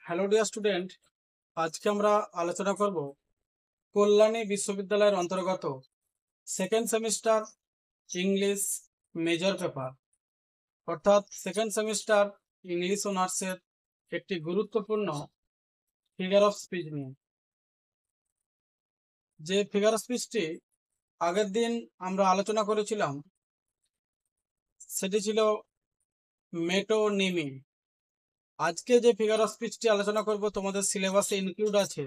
Hello dear student, আজকে আমরা আলোচনা করব কল্যাণী বিশ্ববিদ্যালয়ের অন্তর্গত second semester English major paper অর্থাৎ সেকেন্ড সেমিস্টার ইংলিশ অনার্সের একটি গুরুত্বপূর্ণ ফিগার অফ স্পিচ নিয়ে। যে ফিগার অফ স্পিচটি আগের দিন আমরা আলোচনা করেছিলাম সেটি ছিল মেটোনিমি। আজকে যে ফিগার অফ স্পিচটি আলোচনা করব তোমাদের সিলেবাসে ইনক্লুড আছে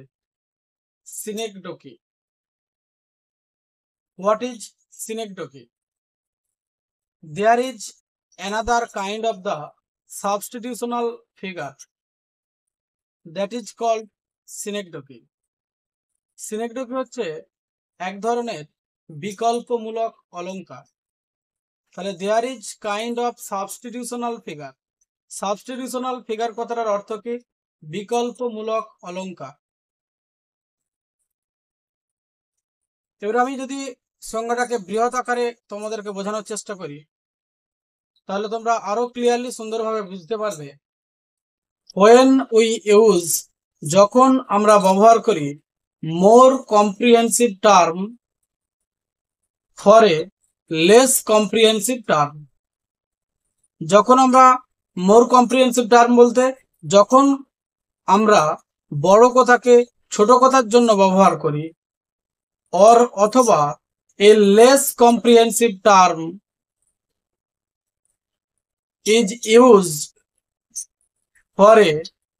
সিনেকডোকি। What is synecdoche? There is another kind of the substitutional figure that is called synecdoche. synecdoche হচ্ছে এক ধরনের বিকল্পমূলক অলঙ্কার। তাহলে there is kind of substitutional figure. substitutional figure কথাটার অর্থ কি? বিকল্পমূলক অলঙ্কার। এবার আমি যদি সংজ্ঞাটাকে বৃহৎ আকারে তোমাদেরকে বোঝানোর চেষ্টা করি তাহলে তোমরা আরো ক্লিয়ারলি সুন্দরভাবে বুঝতে পারবে। when we use, যখন আমরা ব্যবহার করি more comprehensive term for a less comprehensive term, যখন আমরা more comprehensive term বলতে যখন আমরা বড় কথাকে ছোট কথার জন্য ব্যবহার করি or অথবা a less comprehensive term is used for a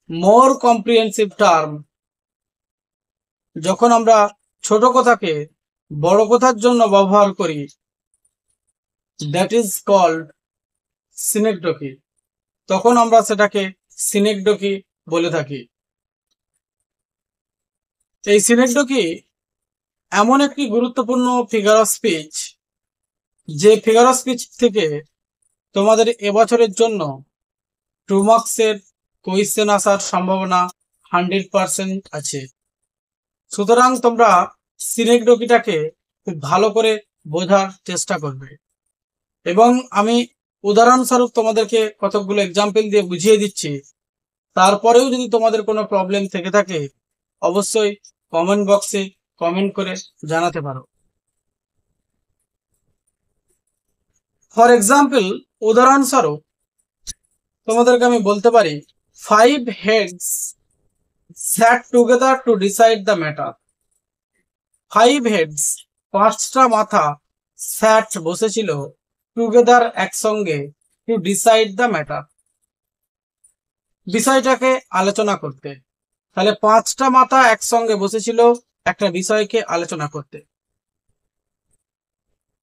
more comprehensive term, যখন আমরা ছোট কথাকে বড় কথার জন্য ব্যবহার করি that is called synecdoche, তখন আমরা সেটাকে synecdoche বলে থাকি। এই synecdoche এমন একটি গুরুত্বপূর্ণ ফিগার অফ স্পিচ যে ফিগার অফ স্পিচ থেকে তোমাদের এবছরের জন্য 2 মার্কসের কোয়েশ্চেন আসার সম্ভাবনা 100% আছে। সুতরাং তোমরা সিনেকডোকিটাকে খুব ভালো করে বোঝার চেষ্টা করবে এবং আমি উদাহরণস্বরূপ তোমাদেরকে কতগুলো এক্সাম্পল দিয়ে বুঝিয়ে দিচ্ছি। তারপরেও যদি তোমাদের কোনো প্রবলেম থেকে থাকে অবশ্যই কমেন্ট বক্সে কমেন্ট করে জানাতে পারো। ফর এক্সাম্পল, উদাহরণস্বরূপ তোমাদেরকে আমি বলতে পারি 5 heads sat together to decide the matter. 5 heads, 5টা মাথা sat বসেছিল together একসঙ্গে to decide the matter, বিষয়টাকে আলোচনা করতে। তাহলে 5টা মাথা একসঙ্গে বসেছিল একটা বিষয়কে আলোচনা করতে।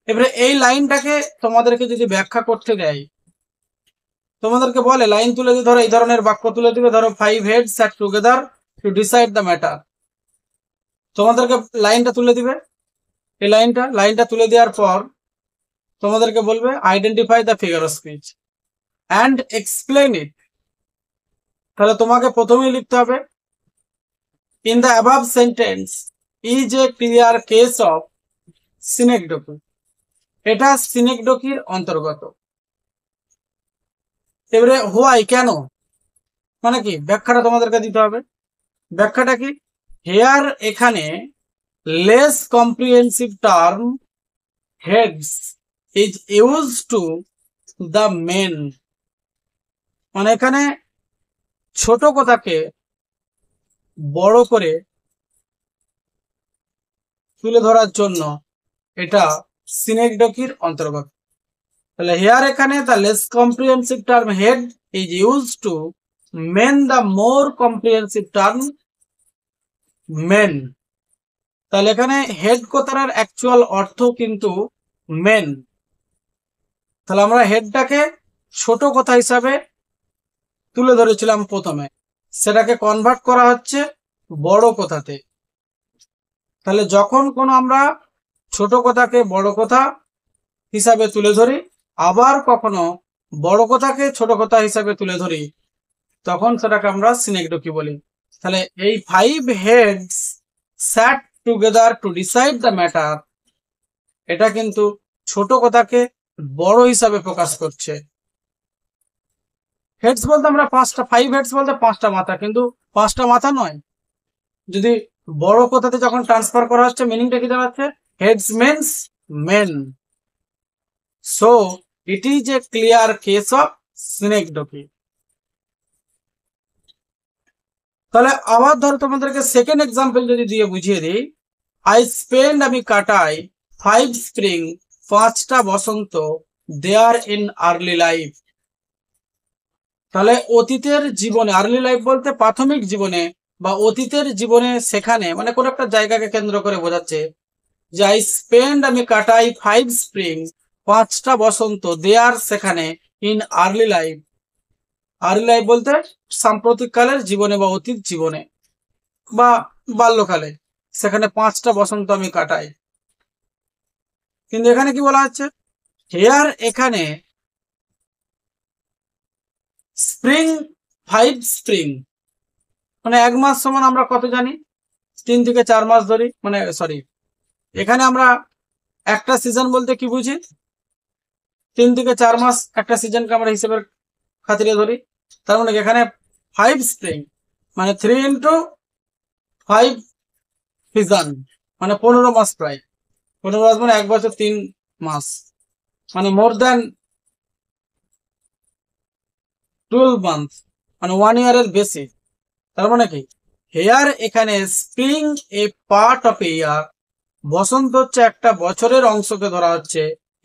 এবারে এই লাইনটাকে তোমাদেরকে যদি ব্যাখ্যা করতে দেয়, তোমাদেরকে বলে লাইন তুলে দিয়ে ধরো এই ধরনের বাক্য তুলে দিবে, ধরো 5 heads sat together to decide the matter, তোমাদেরকে লাইনটা তুলে দিবে। এই লাইনটা তুলে দেওয়ার পর তোমাদেরকে বলবে identify the figure of speech and explain it. তাহলে তোমাকে প্রথমেই লিখতে হবে in the above sentence is a clear case of synecdoche, এটা সিনেকডোকির অন্তর্গত। এবারে হোয়াই, কেন, মানে কি, ব্যাখ্যাটা তোমাদেরকে দিতে হবে। ব্যাখ্যাটা কি? হেয়ার, এখানে, less comprehensive term heads is use to the mean, মানে এখানে ছোট কথাকে বড় করে তুলে ধরার জন্য এটা সিনেকডোকির অন্তর্গত। তাহলে হেয়ার, এখানে, the less comprehensive term head is use to mean the more comprehensive term mean. তাহলে এখানে হেড কথাটার অ্যাকচুয়াল অর্থ কিন্তু মেন। তাহলে আমরা হেডটাকে ছোট কথা হিসাবে তুলে ধরেছিলাম প্রথমে, সেটাকে কনভার্ট করা হচ্ছে বড় কথাতে। তাহলে যখন কোনো আমরা ছোট কথাকে বড় কথা হিসাবে তুলে ধরি, আবার কখনো বড় কথাকে ছোট কথা হিসাবে তুলে ধরি, তখন সেটাকে আমরা সিনেকডোকি বলি। তাহলে এই 5 heads sat together to decide the matter, এটা কিন্তু ছোট কথাকে বড় হিসাবে প্রকাশ করছে। হেডস বলতে আমরা পাঁচটা, 5 হেডস বলতে পাঁচটা মাথা, কিন্তু পাঁচটা মাথা নয়। যদি বড় কথাতে যখন ট্রান্সফার করা হচ্ছে মিনিংটা কি দাঁড়াচ্ছে? Heads means men. So it is a clear case of synecdoche. তাহলে আবার ধরো তোমাদেরকে সেকেন্ড এক্সাম্পল যদি দিয়ে বুঝিয়ে দিই, আই স্পেন্ড, আমি কাটাই 5 স্প্রিং, 5টা বসন্ত, দেয়ার ইন আর্লি লাইফ। তাহলে অতীতের জীবনে, আর্লি লাইফ বলতে প্রাথমিক জীবনে বা অতীতের জীবনে, সেখানে মানে কোন একটা জায়গাকে কেন্দ্র করে বোঝাচ্ছে যে আই স্পেন্ড, আমি কাটাই 5 স্প্রিং, 5টা বসন্ত, দেয়ার সেখানে, in early life. Early life বলতে সাম্প্রতিক কালের জীবনে বা অতীত জীবনে বা বাল্যকালে, সেখানে 5টা বসন্ত আমি কাটাই। কিন্তু এখানে কি বলা হচ্ছে? হেয়ার, এখানে স্প্রিং, 5 স্প্রিং মানে 1 মাস সমান আমরা কত জানি? 3 থেকে 4 মাস ধরি, মানে সরি, এখানে আমরা একটা সিজন বলতে কি বুঝি? 3 থেকে 4 মাস একটা সিজনকে আমরা হিসেবের খাতিরে ধরি। তার মানে এখানে 5 স্প্রিং মানে 3 ইন্টু 5 সিজন মানে 15 মাস, প্রায় 15 মাস মানে 1 বছর 3 মাস, মানে মোর দ্যান 12 মান্থ, মানে 1 ইয়ারের বেশি। তার মানে কি হেয়ার, এখানে spring a part of a year, বসন্ত হচ্ছে একটা বছরের অংশকে ধরা হচ্ছে,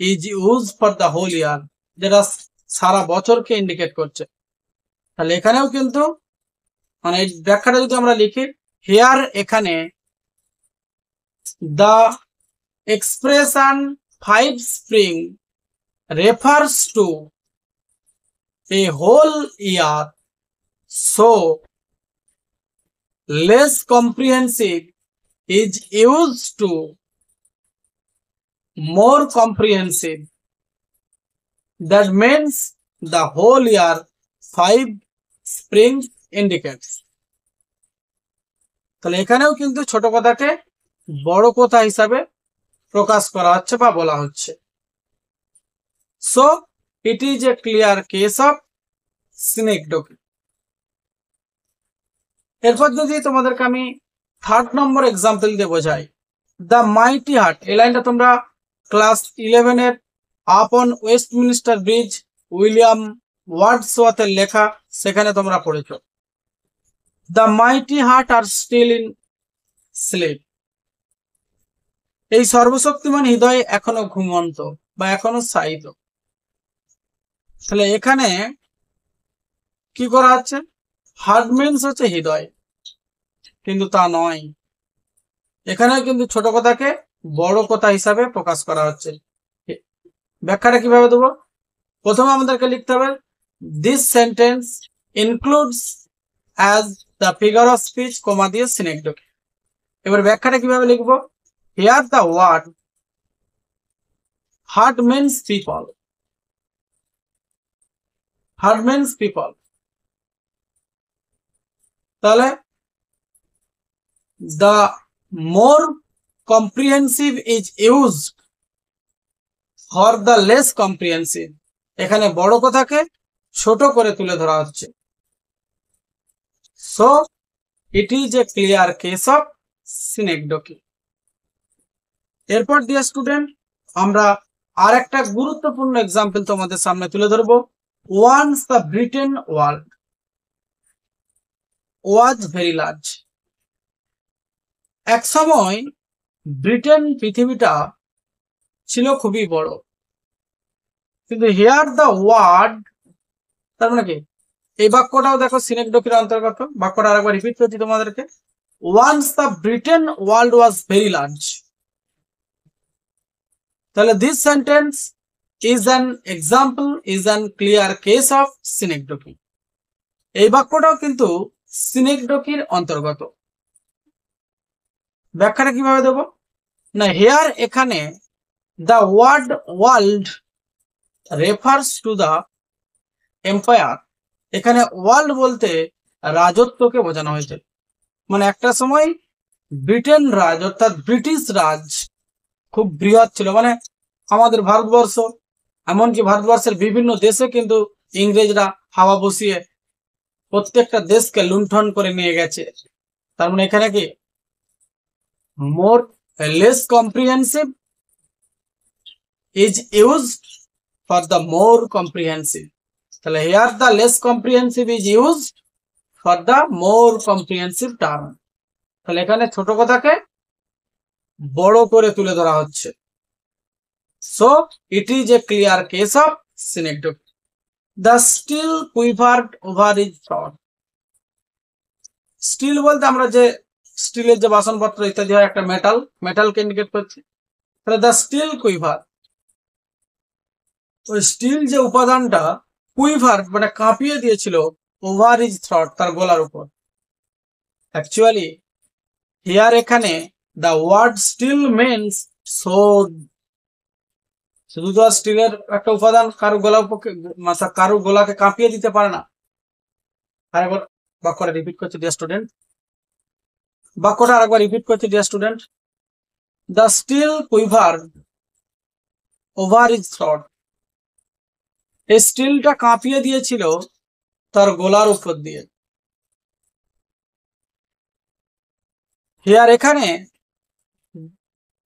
is use for the whole year, যেটা সারা বছরকে ইন্ডিকেট করছে। তাহলে এখানেও কিন্তু মানে এই ব্যাখ্যাটা যদি আমরা লিখি, হেয়ার, এখানে the expression 5 spring refers to a whole year, so less comprehensive is used to more comprehensive. That means the whole year 5 spring indicates. তাহলে এখানেও কিন্তু ছোট কথাকে বড় কথা হিসাবে প্রকাশ করা হচ্ছে বা বলা হচ্ছে। So it is a clear case of synecdoche. এরপর যদি তোমাদেরকে আমি 3rd নম্বর এক্সাম্পল দিয়ে বোঝাই, দ্য মাইটি হার্ট। এই লাইনটা তোমরা ক্লাস 11 এর up on Westminster bridge, William ওয়ার্ডসওয়ার্থের লেখা, সেখানে তোমরা পড়েছ। The mighty heart are still in sleep. এই সর্বশক্তিমান হৃদয় এখনো ঘুমন্ত বা এখনো শায়িত। তাহলে এখানে কি করা হচ্ছে? হার্ট মিন্স হচ্ছে হৃদয়, কিন্তু তা নয়। এখানে কিন্তু ছোট কথাকে বড় কথা হিসাবে প্রকাশ করা হচ্ছে। ব্যাখ্যাটা কিভাবে দেবো? প্রথমে আমাদেরকে লিখতে হবে this sentence includes as the figure of speech, comma দিয়ে সিনেকডোকে। এবার ব্যাখ্যাটা কিভাবে লিখবো? Here the word heart means people, heart means people. তাহলে the more comprehensive is used for the less comprehensive। এখানে বড় কথাকে ছোট করে তুলে ধরা হচ্ছে। So it is a clear case of synecdoche. এরপর দিয়ে স্টুডেন্ট আমরা আর একটা গুরুত্বপূর্ণ এক্সাম্পল তোমাদের সামনে তুলে ধরবো। Once the Britain world was very large। এক সময় ব্রিটেন পৃথিবীটা ছিল খুবই বড়, কিন্তু হিয়ার দ্য ওয়ার্ড, তার মানে কি এই বাক্যটাও দেখো সিনেকডোকির অন্তর্গত। বাক্যটা আরেকবার রিপিট করছি তোমাদেরকে, once the Britain world was very large. তাহলে this sentence is an example, is an clear case of synecdoche. এই বাক্যটাও কিন্তু সিনেকডোকির অন্তর্গত। ব্যাখ্যাটা কিভাবে দেব? না, হেয়ার, এখানে the word world refers to the empire. এখানে ওয়ার্ল্ড বলতে রাজত্বকে বোঝানো হয়েছে। মানে একটা সময় ব্রিটেন রাজ অর্থাৎ ব্রিটিশ রাজ খুব বৃহৎ ছিল। মানে আমাদের ভারতবর্ষ, এমনকি ভারতবর্ষের বিভিন্ন দেশে কিন্তু ইংরেজরা হাওয়া বসিয়ে প্রত্যেকটা দেশকে লুণ্ঠন করে নিয়ে গেছে। তার মানে এখানে কি more less comprehensive is used for the more comprehensive. তাহলে here the less comprehensive is used for the more comprehensive term. তাহলে এখানে ছোট কথাকে বড় করে তুলে ধরা হচ্ছে। So it is a clear case of synecdoche. The steel quivered over is throat. Steel বলতে আমরা যে স্টিলের যে বাসনপত্র ইত্যাদি হয়, একটা মেটালকে ইন্ডিকেট করছে। তাহলে দ্য স্টিল কুইভার, ওই স্টিল যে উপাদানটা কুইভার মানে কাঁপিয়ে দিয়েছিল ওভার ইজ থ্রট, তার গলার উপর। অ্যাকচুয়ালি হিয়ার এখানে the word steel means sword. শুধু তো স্টিলের একটা উপাদান কারো গলাকে কাঁপিয়ে দিতে পারে না। আরেকবার বাক্যটা রিপিট করছি ডিয়ার স্টুডেন্ট, বাক্যটা আরেকবার রিপিট করছি dear student. The steel quiver over is throat. এই স্টিলটা কাঁপিয়ে দিয়েছিল তার গলার উপর দিয়ে। হিয়ার এখানে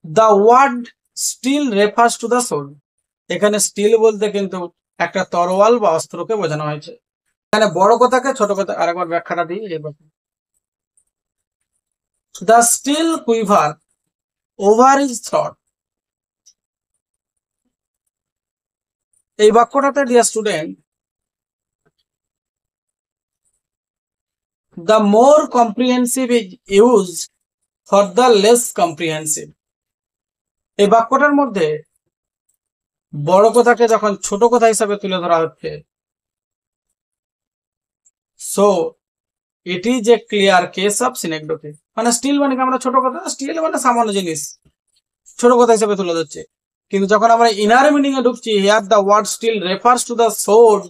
the word steel refers to the sword. এখানে স্টিল বলতে কিন্তু একটা তরোয়াল বা অস্ত্রকে বোঝানো হয়েছে। এখানে বড় কথাকে ছোট কথা, আরেকবার ব্যাখ্যাটা দিই। The steel quiver over is throat. এই বাক্যটাতে dear student the more comprehensive is used for the less comprehensive. এই বাক্যটার মধ্যে বড় কথাকে যখন ছোট কথা হিসাবে তুলে ধরা হচ্ছে, so it is a clear case of synecdoche. মানে স্টিল মানে আমরা ছোট কথা, স্টিল মানে সামান্য জিনিস, ছোট কথা হিসাবে তুলে ধরছে। কিন্তু যখন আমরা ইনার মিনিং এ ঢুকছি, here the word steel refers to the sword,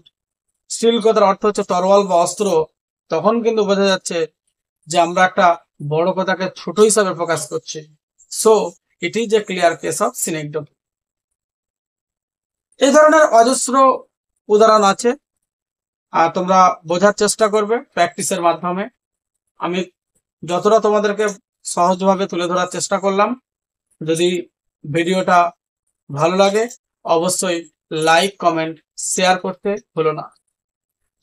steel কথার অর্থ হচ্ছে তরোয়াল বা অস্ত্র, তখন কিন্তু বোঝা যাচ্ছে যে আমরা একটা বড় কথাকে ছোট হিসাবে প্রকাশ করছি। So it is a clear case of synecdoche. এই ধরনের অজস্র উদাহরণ আছে, আর তোমরা বোঝার চেষ্টা করবে প্র্যাকটিসের মাধ্যমে। আমি যতটা তোমাদেরকে সহজভাবে তুলে ধরার চেষ্টা করলাম। যদি ভিডিওটা ভালো লাগে অবশ্যই লাইক, কমেন্ট, শেয়ার করতে ভুলো না।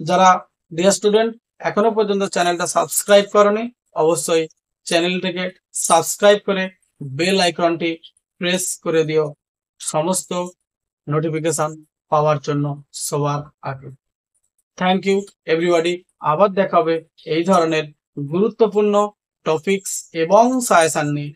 যারা ডিয়ার স্টুডেন্ট এখনো পর্যন্ত চ্যানেলটা সাবস্ক্রাইব করনি, অবশ্যই চ্যানেলটিকে সাবস্ক্রাইব করে বেল আইকনটি প্রেস করে দিও সমস্ত নোটিফিকেশন পাওয়ার জন্য সবার আগে। Thank you everybody. আবার দেখা হবে এই ধরনের গুরুত্বপূর্ণ টপিকস এবং সাজেশন নিয়ে।